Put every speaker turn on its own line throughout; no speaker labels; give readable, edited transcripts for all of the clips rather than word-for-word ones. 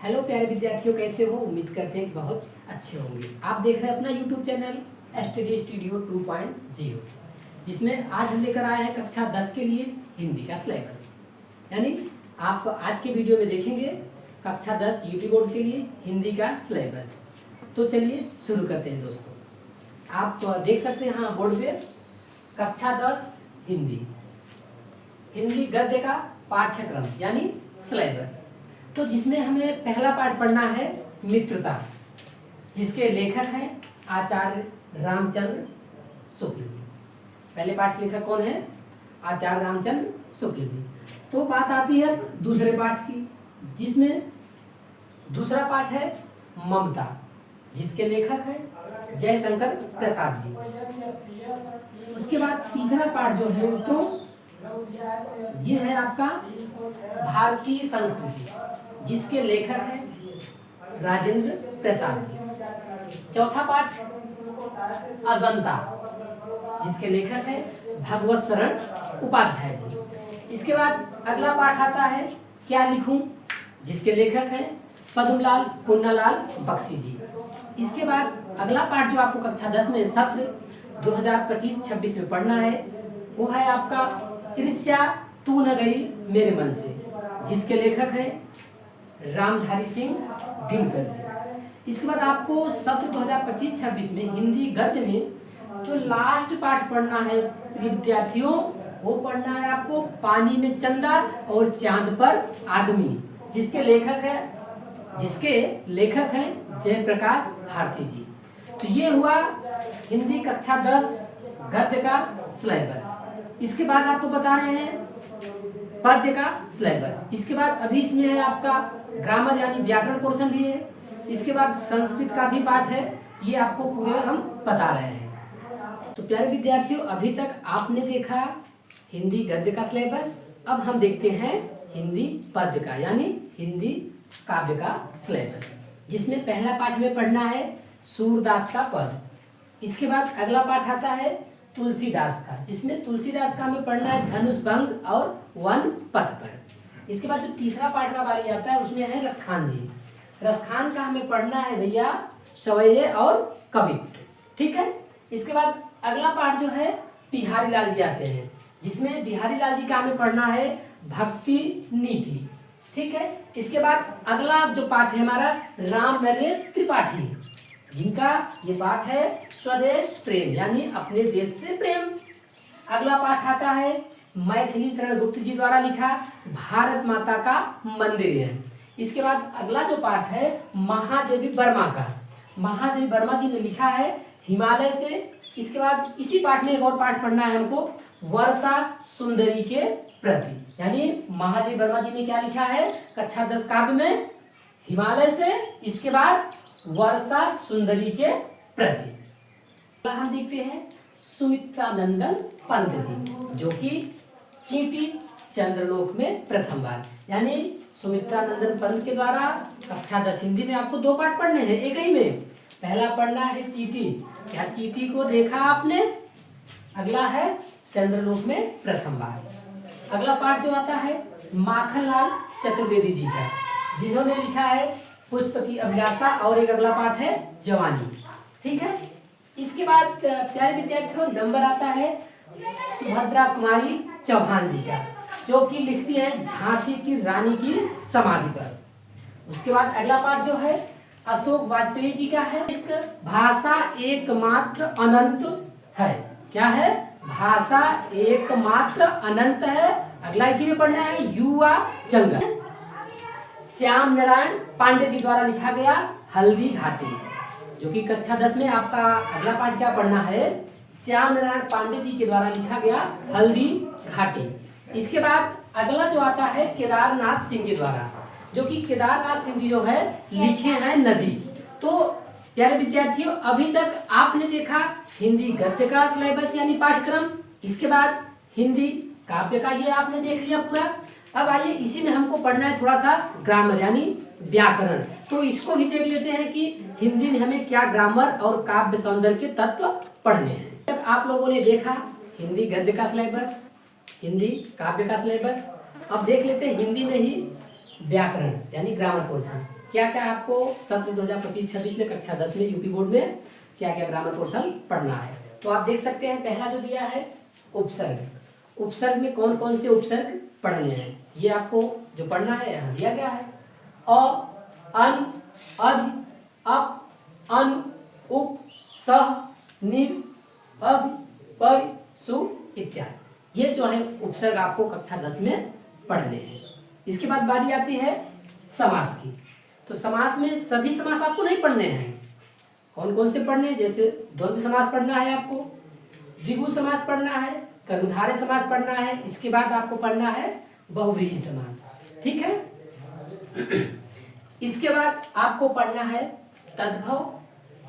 Hello प्यारे विद्यार्थियों, कैसे हो? उम्मीद करते हैं कि बहुत अच्छे होंगे। आप देख रहे हैं अपना यूट्यूब चैनल स्टडी स्टूडियो 2.0, जिसमें आज हम लेकर आए हैं कक्षा 10 के लिए हिंदी का सिलेबस। यानी आप आज के वीडियो में देखेंगे कक्षा 10 यूपी बोर्ड के लिए हिंदी का सिलेबस। तो चलिए शुरू करते हैं दोस्तों। आप देख सकते हैं हाँ बोर्ड पे कक्षा 10 हिंदी गद्य का पाठ्यक्रम यानी सिलेबस। तो जिसमें हमें पहला पाठ पढ़ना है मित्रता, जिसके लेखक हैं आचार्य रामचंद्र शुक्ल जी। पहले पाठ के लेखक कौन है? आचार्य रामचंद्र शुक्ल जी। तो बात आती है दूसरे पाठ की, जिसमें दूसरा पाठ है ममता, जिसके लेखक हैं जयशंकर प्रसाद जी। उसके बाद तीसरा पाठ जो है मित्रों, ये है आपका भारतीय संस्कृति, जिसके लेखक हैं राजेंद्र प्रसाद जी। चौथा पाठ अजंता, जिसके लेखक हैं भगवत शरण उपाध्याय जी। इसके बाद अगला पाठ आता है क्या लिखूं, जिसके लेखक हैं पद्मलाल पुन्नालाल बख्शी जी। इसके बाद अगला पाठ जो आपको कक्षा 10 में सत्र 2025-26 में पढ़ना है वो है आपका ईर्ष्या तू न गई मेरे मन से, जिसके लेखक हैं रामधारी सिंह दिनकर जी। इसके बाद आपको सत्र 2025-26 में हिंदी गद्य में जो लास्ट पाठ पढ़ना है विद्यार्थियों, वो पढ़ना है आपको पानी में चंदा और चांद पर आदमी, जिसके लेखक हैं जयप्रकाश भारती जी। तो ये हुआ हिंदी कक्षा 10 गद्य का सिलेबस। इसके बाद आपको बता रहे हैं पद्य का सिलेबस। इसके बाद अभी इसमें है आपका ग्रामर यानी व्याकरण पोर्शन भी है। इसके बाद संस्कृत का भी पाठ है, ये आपको पूरे हम बता रहे हैं। तो प्यारे विद्यार्थियों, अभी तक आपने देखा हिंदी गद्य का सिलेबस। अब हम देखते हैं हिंदी पद्य का यानी हिंदी काव्य का सिलेबस, जिसमें पहला पाठ में पढ़ना है सूरदास का पद। इसके बाद अगला पाठ आता है तुलसीदास का, जिसमें तुलसीदास का हमें पढ़ना है धनुष भंग और वन पथ पर। इसके बाद जो तीसरा पाठ का बारी आता है उसमें है रसखान जी। रसखान का हमें पढ़ना है भैया सवैये और कवित्व, ठीक है। इसके बाद अगला पाठ जो है बिहारी लाल जी आते हैं, जिसमें बिहारी लाल जी का हमें पढ़ना है भक्ति नीति, ठीक है। इसके बाद अगला जो पाठ है हमारा राम नरेश त्रिपाठी, जिनका ये पाठ है स्वदेश प्रेम यानी अपने देश से प्रेम। अगला पाठ आता है मैथिली शरण गुप्त जी द्वारा लिखा भारत माता का मंदिर है। इसके बाद अगला जो पाठ है महादेवी वर्मा का, महादेवी वर्मा जी ने लिखा है हिमालय से। इसके बाद इसी पाठ में एक और पाठ पढ़ना है हमको वर्षा सुंदरी के प्रति, यानी महादेवी वर्मा जी ने क्या लिखा है कक्षा 10 काव्य में हिमालय से। इसके बाद वर्षा सुंदरी के प्रति। हम देखते हैं सुमित्रानंदन पंत जी, जो कि चींटी चंद्रलोक में प्रथम बार, यानी सुमित्रानंदन पंत के द्वारा कक्षा 10 हिंदी में आपको दो पाठ पढ़ने हैं एक ही में। पहला पढ़ना है चींटी, क्या चींटी को देखा आपने? अगला है चंद्रलोक में प्रथम बार। अगला पाठ जो आता है माखनलाल चतुर्वेदी जी का, जिन्होंने लिखा है पुष्प की अभिलाषा, और एक अगला पाठ है जवानी, ठीक है। इसके बाद प्यारे विद्यार्थियों नंबर आता है सुभद्रा कुमारी चौहान जी का, जो कि लिखती हैं झांसी की रानी की समाधि पर। उसके बाद अगला पाठ जो है अशोक वाजपेयी जी का है, एक भाषा एकमात्र अनंत है। क्या है? भाषा एकमात्र अनंत है। अगला इसी में पढ़ना है युवा जंगल, श्याम नारायण पांडे जी द्वारा लिखा गया हल्दी घाटी, जो कि कक्षा 10 में आपका अगला पाठ क्या पढ़ना है श्याम नारायण पांडे जी के द्वारा लिखा गया हल्दी घाटी। इसके बाद अगला जो आता है केदारनाथ सिंह के द्वारा, जो कि केदारनाथ सिंह जी जो है लिखे हैं नदी। तो प्यारे विद्यार्थियों अभी तक आपने देखा हिंदी गद्य का सिलेबस यानी पाठ्यक्रम। इसके बाद हिंदी काव्य का ये आपने देख लिया पूरा। अब आइए इसी में हमको पढ़ना है थोड़ा सा ग्रामर यानी व्याकरण। तो इसको भी देख लेते हैं कि हिंदी में हमें क्या ग्रामर और काव्य सौंदर्य के तत्व पढ़ने हैं। तक आप लोगों ने देखा हिंदी गद्य का सिलेबस, हिंदी काव्य का सिलेबस। अब देख लेते हैं हिंदी में ही व्याकरण यानी ग्रामर पोर्शन। क्या क्या आपको सत्र 2025-26 में कक्षा 10 में यूपी बोर्ड में क्या क्या ग्रामर पोर्शन पढ़ना है। तो आप देख सकते हैं पहला जो दिया है उपसर्ग। उपसर्ग में कौन कौन से उपसर्ग पढ़ने हैं ये आपको जो पढ़ना है यहाँ दिया गया है। अ, अन, अध, अप, अन, उप, सह, निर, अभ, पर, सु इत्यादि। ये जो है उपसर्ग आपको कक्षा 10 में पढ़ने हैं। इसके बाद बारी आती है समास की। तो समास में सभी समास आपको नहीं पढ़ने हैं। कौन कौन से पढ़ने हैं, जैसे द्वंद्व समास पढ़ना है आपको, द्विगु समास पढ़ना है, कर्मधारय समास पढ़ना है, इसके बाद आपको पढ़ना है बहुव्रीहि समास। ठीक है। इसके बाद आपको पढ़ना है तद्भव,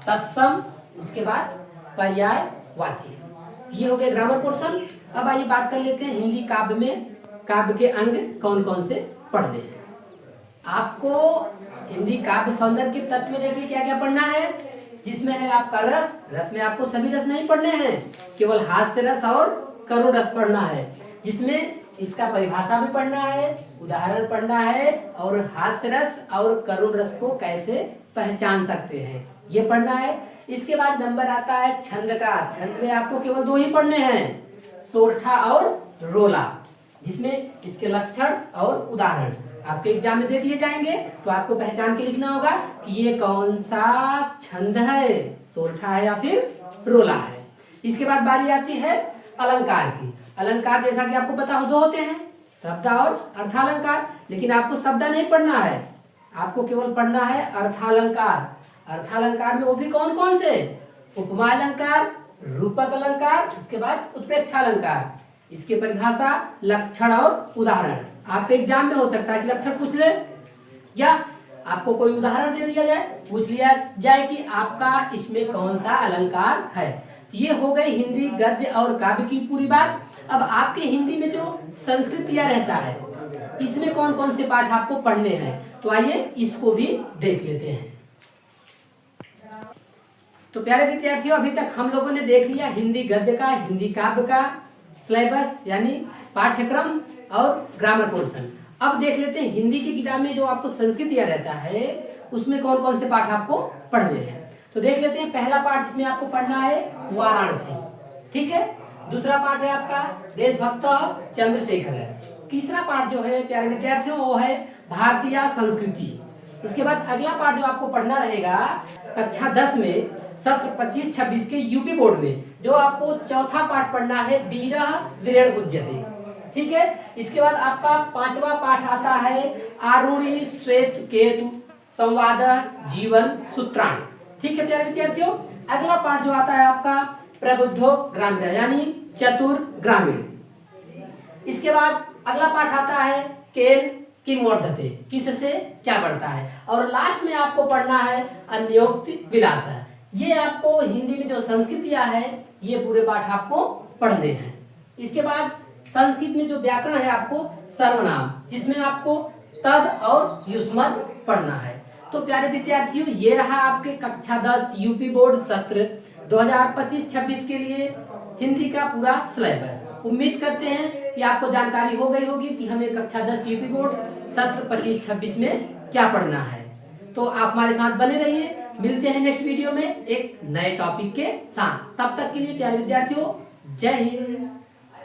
तत्सम, उसके बाद पर्यायवाची। ये हो गए ग्रामर पोर्शन। अब आइए बात कर लेते हैं हिंदी काव्य में काव्य के अंग कौन कौन से पढ़ने हैं। आपको हिंदी काव्य सौंदर्य के तत्व में देखिए क्या क्या पढ़ना है, जिसमें है आपका रस। रस में आपको सभी रस नहीं पढ़ने हैं, केवल हास्य रस और करुण रस पढ़ना है, जिसमें इसका परिभाषा भी पढ़ना है, उदाहरण पढ़ना है और हास्य रस और करुण रस को कैसे पहचान सकते हैं ये पढ़ना है। इसके बाद नंबर आता है छंद का। छंद में आपको केवल 2 ही पढ़ने हैं, सोरठा और रोला, जिसमें इसके लक्षण और उदाहरण आपके एग्जाम में दे दिए जाएंगे। तो आपको पहचान के लिखना होगा कि ये कौन सा छंद है, सोरठा है या फिर रोला है। इसके बाद बारी आती है अलंकार की। अलंकार जैसा कि आपको पता हो 2 होते हैं, शब्द और अर्थालंकार। लेकिन आपको शब्द नहीं पढ़ना है, आपको केवल पढ़ना है अर्थालंकार। अर्थालंकार में वो भी कौन कौन से, उपमा अलंकार, रूपक अलंकार, उसके बाद उत्प्रेक्षालंकार। इसके परिभाषा, लक्षण और उदाहरण आपके एग्जाम में हो सकता है कि लक्षण पूछ ले या आपको कोई उदाहरण दे दिया जाए, पूछ लिया जाए कि आपका इसमें कौन सा अलंकार है। ये हो गई हिंदी गद्य और काव्य की पूरी बात। अब आपके हिंदी में जो संस्कृत दिया रहता है, इसमें कौन कौन से पाठ आपको पढ़ने हैं, तो आइए इसको भी देख लेते हैं। तो प्यारे विद्यार्थियों, अभी तक हम लोगों ने देख लिया हिंदी गद्य का, हिंदी काव्य का सिलेबस यानी पाठ्यक्रम और ग्रामर पोर्शन। अब देख लेते हैं हिंदी की किताब में जो आपको संस्कृत दिया रहता है उसमें कौन कौन से पाठ आपको पढ़ने हैं। तो देख लेते हैं पहला पाठ जिसमें आपको पढ़ना है वाराणसी। ठीक है। दूसरा पाठ है आपका देशभक्त चंद्रशेखर है। तीसरा पाठ जो है प्यारे विद्यार्थियों वो है भारतीय संस्कृति। इसके बाद अगला पाठ जो आपको पढ़ना रहेगा कक्षा 10 में सत्र 25-26 के यूपी बोर्ड में, जो आपको चौथा पाठ पढ़ना है वीरः वीरेण गुज्यते। ठीक है। इसके बाद आपका 5वां पाठ आता है आरुणि श्वेत केतु संवाद जीवन सूत्राणि। ठीक है प्यारे विद्यार्थियों। अगला पाठ जो आता है आपका प्रबुद्धो ग्रामीण यानी चतुर ग्रामीण। इसके बाद अगला पाठ आता है केन किमवर्धते, किससे क्या बढ़ता है। और लास्ट में आपको पढ़ना है अन्योक्ति विलास। ये आपको हिंदी में जो संस्कृत दिया है ये पूरे पाठ आपको पढ़ने हैं। इसके बाद संस्कृत में जो व्याकरण है आपको सर्वनाम, जिसमें आपको तद और युष्मद पढ़ना है। तो प्यारे विद्यार्थियों, ये रहा आपके कक्षा 10 यूपी बोर्ड सत्र 2025-26 के लिए हिंदी का पूरा सिलेबस। उम्मीद करते हैं कि आपको जानकारी हो गई होगी कि हमें कक्षा 10 यूपी बोर्ड सत्र 25-26 में क्या पढ़ना है। तो आप हमारे साथ बने रहिए। मिलते हैं नेक्स्ट वीडियो में एक नए टॉपिक के साथ। तब तक के लिए प्यारे विद्यार्थियों, जय हिंद।